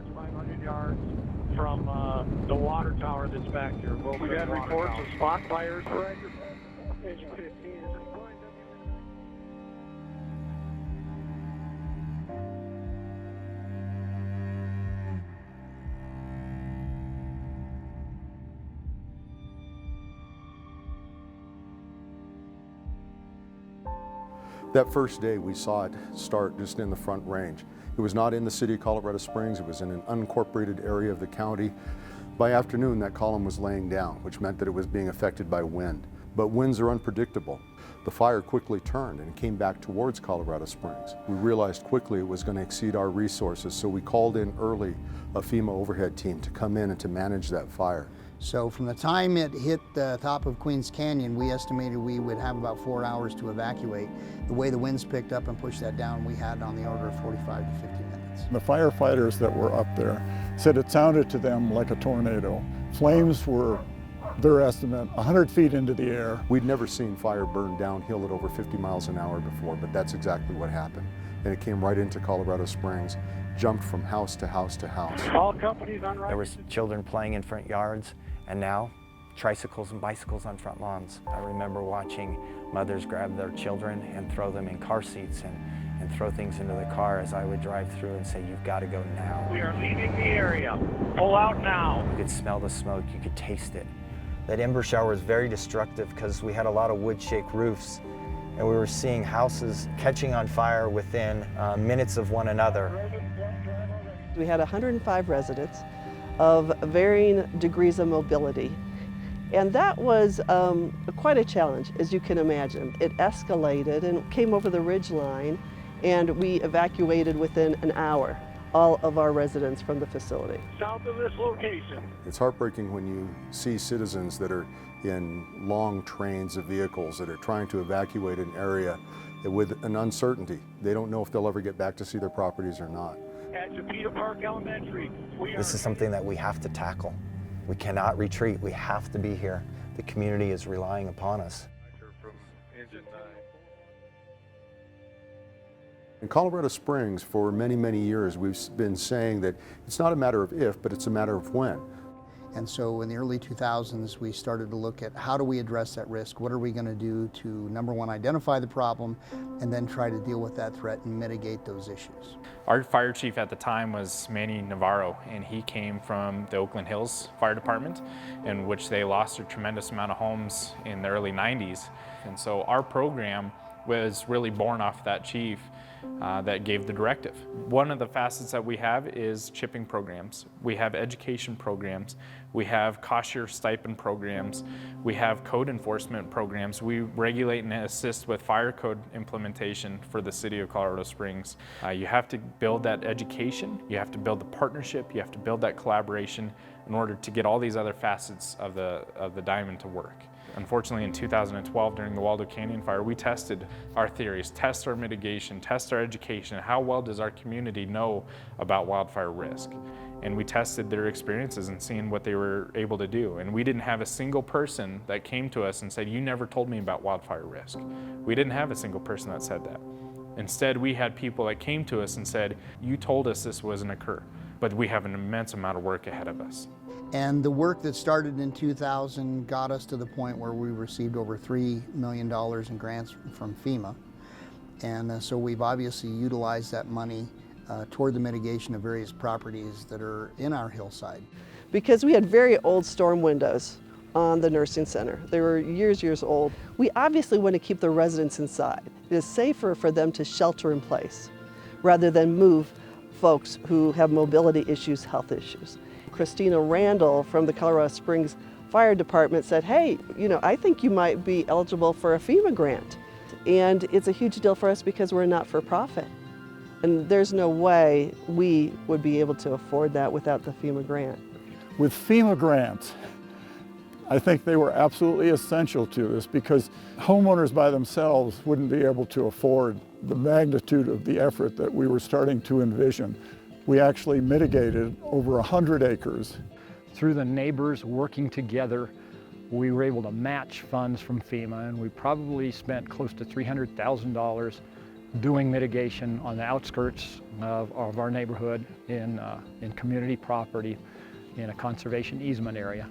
yards, 500 yards from the water tower that's back here. We've had reports of spot fires. Page 15 is That first day we saw it start just in the Front Range. It was not in the city of Colorado Springs, it was in an unincorporated area of the county. By afternoon that column was laying down, which meant that it was being affected by wind. But winds are unpredictable. The fire quickly turned and came back towards Colorado Springs. We realized quickly it was going to exceed our resources, so we called in early a FEMA overhead team to come in and to manage that fire. So from the time it hit the top of Queens Canyon, we estimated we would have about 4 hours to evacuate. The way the winds picked up and pushed that down, we had on the order of 45 to 50 minutes. The firefighters that were up there said it sounded to them like a tornado. Flames were, their estimate, 100 feet into the air. We'd never seen fire burn downhill at over 50 miles an hour before, but that's exactly what happened. And it came right into Colorado Springs, jumped from house to house to house. all companies on There was children playing in front yards, and now tricycles and bicycles on front lawns. I remember watching mothers grab their children and throw them in car seats and throw things into the car as I would drive through and say, "You've got to go now." We are leaving the area. Pull out now. You could smell the smoke, you could taste it. That ember shower was very destructive because we had a lot of wood shake roofs, and we were seeing houses catching on fire within minutes of one another. We had 105 residents of varying degrees of mobility. And that was quite a challenge, as you can imagine. It escalated and came over the ridge line, and we evacuated within an hour all of our residents from the facility. South of this location. It's heartbreaking when you see citizens that are in long trains of vehicles that are trying to evacuate an area with an uncertainty. They don't know if they'll ever get back to see their properties or not. At Chapita Park Elementary. This is something that we have to tackle. We cannot retreat. We have to be here. The community is relying upon us. From engine 9. In Colorado Springs, for many, many years, we've been saying that it's not a matter of if, but it's a matter of when. And so in the early 2000s, we started to look at how do we address that risk? What are we going to do to, number one, identify the problem, and then try to deal with that threat and mitigate those issues. Our fire chief at the time was Manny Navarro, and he came from the Oakland Hills Fire Department, in which they lost a tremendous amount of homes in the early 90s. And so our program was really born off that chief that gave the directive. One of the facets that we have is chipping programs. We have education programs. We have cost share stipend programs. We have code enforcement programs. We regulate and assist with fire code implementation for the city of Colorado Springs. You have to build that education. You have to build the partnership. You have to build that collaboration in order to get all these other facets of the diamond to work. Unfortunately, in 2012, during the Waldo Canyon Fire, we tested our theories, test our mitigation, test our education. How well does our community know about wildfire risk? And we tested their experiences and seeing what they were able to do. And we didn't have a single person that came to us and said, "You never told me about wildfire risk." We didn't have a single person that said that. Instead, we had people that came to us and said, "You told us this wasn't occur, but we have an immense amount of work ahead of us." And the work that started in 2000 got us to the point where we received over $3 million in grants from FEMA. And so we've obviously utilized that money toward the mitigation of various properties that are in our hillside. Because we had very old storm windows on the nursing center. They were years old. We obviously want to keep the residents inside. It is safer for them to shelter in place rather than move folks who have mobility issues, health issues. Christina Randall from the Colorado Springs Fire Department said, "Hey, I think you might be eligible for a FEMA grant." And it's a huge deal for us because we're not-for-profit. And there's no way we would be able to afford that without the FEMA grant. With FEMA grants, I think they were absolutely essential to us because homeowners by themselves wouldn't be able to afford the magnitude of the effort that we were starting to envision. We actually mitigated over 100 acres. Through the neighbors working together, we were able to match funds from FEMA, and we probably spent close to $300,000 doing mitigation on the outskirts of our neighborhood in community property in a conservation easement area.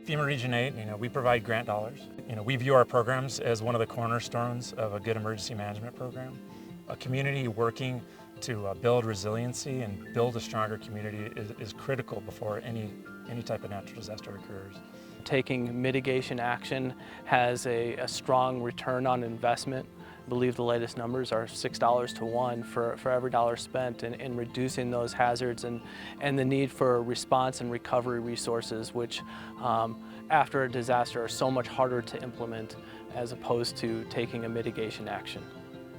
FEMA Region 8, we provide grant dollars. We view our programs as one of the cornerstones of a good emergency management program. A community working to build resiliency and build a stronger community is critical before any type of natural disaster occurs. Taking mitigation action has a strong return on investment. I believe the latest numbers are $6 to 1 for every dollar spent in reducing those hazards and the need for response and recovery resources, which after a disaster are so much harder to implement as opposed to taking a mitigation action.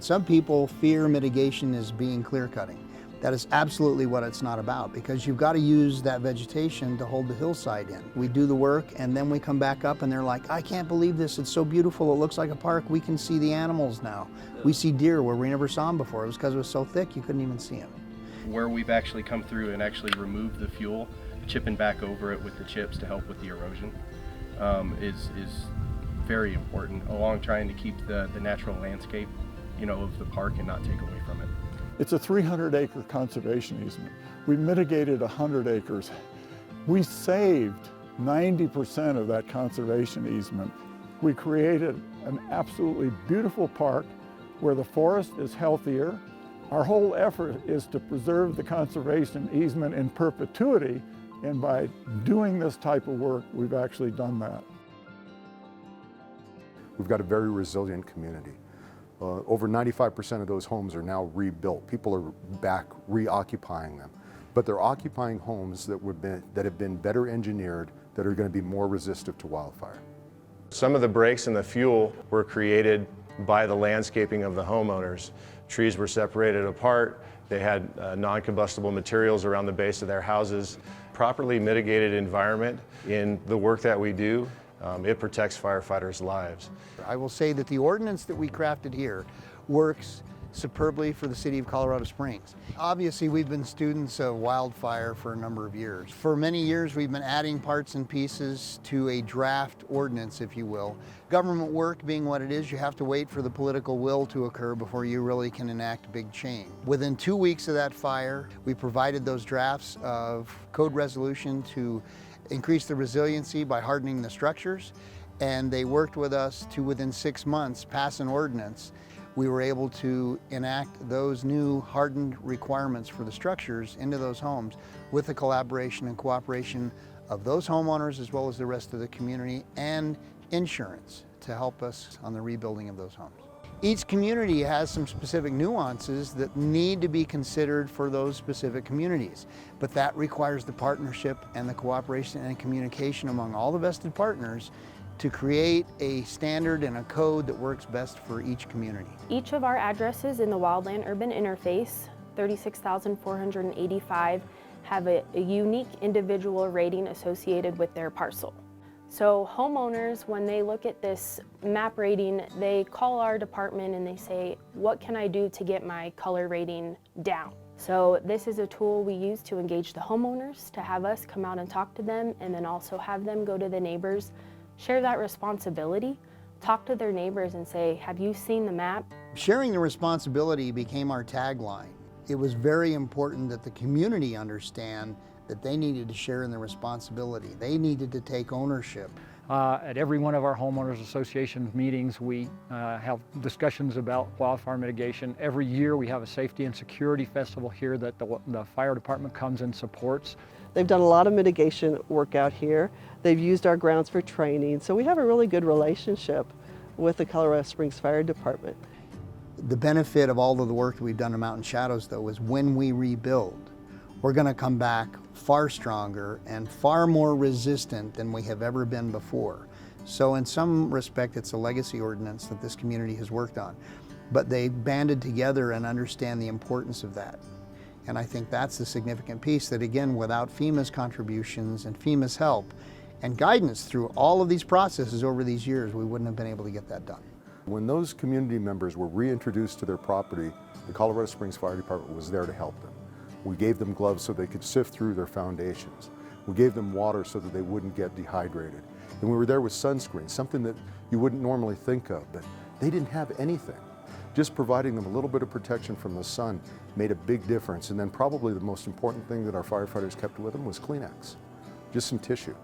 Some people fear mitigation as being clear-cutting. That is absolutely what it's not about, because you've got to use that vegetation to hold the hillside in. We do the work and then we come back up and they're like, I can't believe this, it's so beautiful, it looks like a park, we can see the animals now. We see deer where we never saw them before. It was because it was so thick you couldn't even see them. Where we've actually come through and actually removed the fuel, chipping back over it with the chips to help with the erosion is very important, along trying to keep the natural landscape of the park and not take away from it. It's a 300-acre conservation easement. We mitigated 100 acres. We saved 90% of that conservation easement. We created an absolutely beautiful park where the forest is healthier. Our whole effort is to preserve the conservation easement in perpetuity, and by doing this type of work, we've actually done that. We've got a very resilient community. Over 95% of those homes are now rebuilt. People are back reoccupying them. But they're occupying homes that have been better engineered, that are going to be more resistant to wildfire. Some of the breaks in the fuel were created by the landscaping of the homeowners. Trees were separated apart. They had non-combustible materials around the base of their houses. Properly mitigated environment in the work that we do, it protects firefighters' lives. I will say that the ordinance that we crafted here works superbly for the city of Colorado Springs. Obviously, we've been students of wildfire for a number of years. For many years, we've been adding parts and pieces to a draft ordinance, if you will. Government work being what it is, you have to wait for the political will to occur before you really can enact big change. Within 2 weeks of that fire, we provided those drafts of code resolution to increase the resiliency by hardening the structures, and they worked with us to, within 6 months, pass an ordinance. We were able to enact those new hardened requirements for the structures into those homes with the collaboration and cooperation of those homeowners as well as the rest of the community, and insurance to help us on the rebuilding of those homes. Each community has some specific nuances that need to be considered for those specific communities, but that requires the partnership and the cooperation and communication among all the vested partners to create a standard and a code that works best for each community. Each of our addresses in the wildland-urban interface, 36,485, have a unique individual rating associated with their parcel. So homeowners, when they look at this map rating, they call our department and they say, what can I do to get my color rating down? So this is a tool we use to engage the homeowners, to have us come out and talk to them, and then also have them go to the neighbors, share that responsibility, talk to their neighbors and say, have you seen the map? Sharing the responsibility became our tagline. It was very important that the community understand that they needed to share in the responsibility. They needed to take ownership. At every one of our homeowners association meetings, we have discussions about wildfire mitigation. Every year we have a safety and security festival here that the fire department comes and supports. They've done a lot of mitigation work out here. They've used our grounds for training, so we have a really good relationship with the Colorado Springs Fire Department. The benefit of all of the work that we've done in Mountain Shadows, though, is when we rebuild, we're going to come back far stronger and far more resistant than we have ever been before. So in some respect, it's a legacy ordinance that this community has worked on. But they banded together and understand the importance of that. And I think that's the significant piece, that again, without FEMA's contributions and FEMA's help and guidance through all of these processes over these years, we wouldn't have been able to get that done. When those community members were reintroduced to their property, the Colorado Springs Fire Department was there to help them. We gave them gloves so they could sift through their foundations. We gave them water so that they wouldn't get dehydrated. And we were there with sunscreen, something that you wouldn't normally think of, but they didn't have anything. just providing them a little bit of protection from the sun made a big difference. And then probably the most important thing that our firefighters kept with them was Kleenex, just some tissue,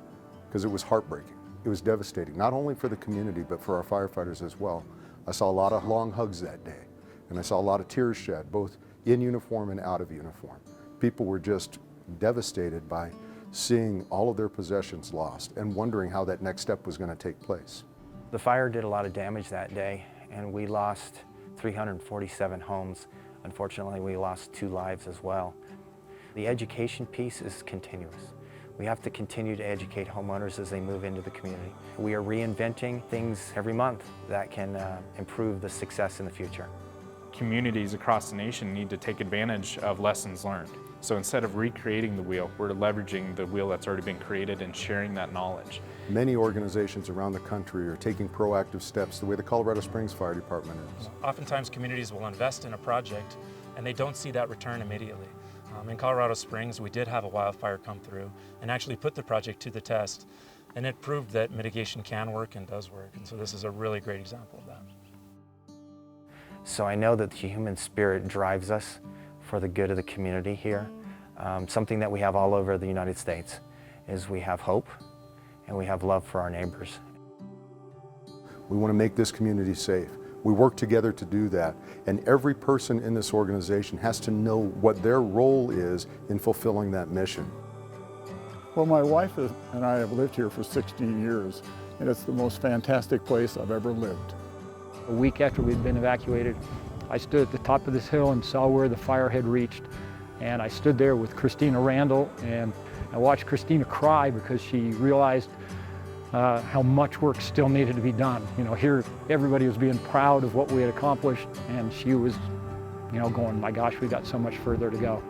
because it was heartbreaking. It was devastating, not only for the community, but for our firefighters as well. I saw a lot of long hugs that day, and I saw a lot of tears shed, both in uniform and out of uniform. People were just devastated by seeing all of their possessions lost and wondering how that next step was going to take place. The fire did a lot of damage that day, and we lost 347 homes. Unfortunately, we lost 2 lives as well. The education piece is continuous. We have to continue to educate homeowners as they move into the community. We are reinventing things every month that can improve the success in the future. Communities across the nation need to take advantage of lessons learned. So instead of recreating the wheel, we're leveraging the wheel that's already been created and sharing that knowledge. Many organizations around the country are taking proactive steps the way the Colorado Springs Fire Department is. Oftentimes communities will invest in a project and they don't see that return immediately. In Colorado Springs, we did have a wildfire come through and actually put the project to the test, and it proved that mitigation can work and does work. And so this is a really great example of that. So I know that the human spirit drives us for the good of the community here. Something that we have all over the United States is we have hope and we have love for our neighbors. We want to make this community safe. We work together to do that, and every person in this organization has to know what their role is in fulfilling that mission. Well, my wife and I have lived here for 16 years, and it's the most fantastic place I've ever lived. A week after we'd been evacuated, I stood at the top of this hill and saw where the fire had reached, and I stood there with Christina Randall, and I watched Christina cry because she realized how much work still needed to be done. You know, here everybody was being proud of what we had accomplished, and she was, you know, going, my gosh, we got so much further to go.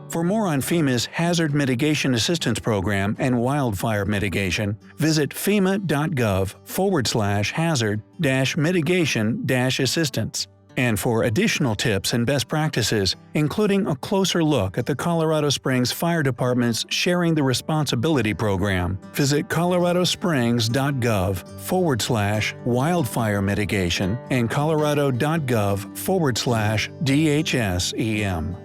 For more on FEMA's Hazard Mitigation Assistance Program and wildfire mitigation, visit fema.gov/hazard-mitigation-assistance. And for additional tips and best practices, including a closer look at the Colorado Springs Fire Department's Sharing the Responsibility program, visit coloradosprings.gov/wildfire mitigation and colorado.gov/DHSEM.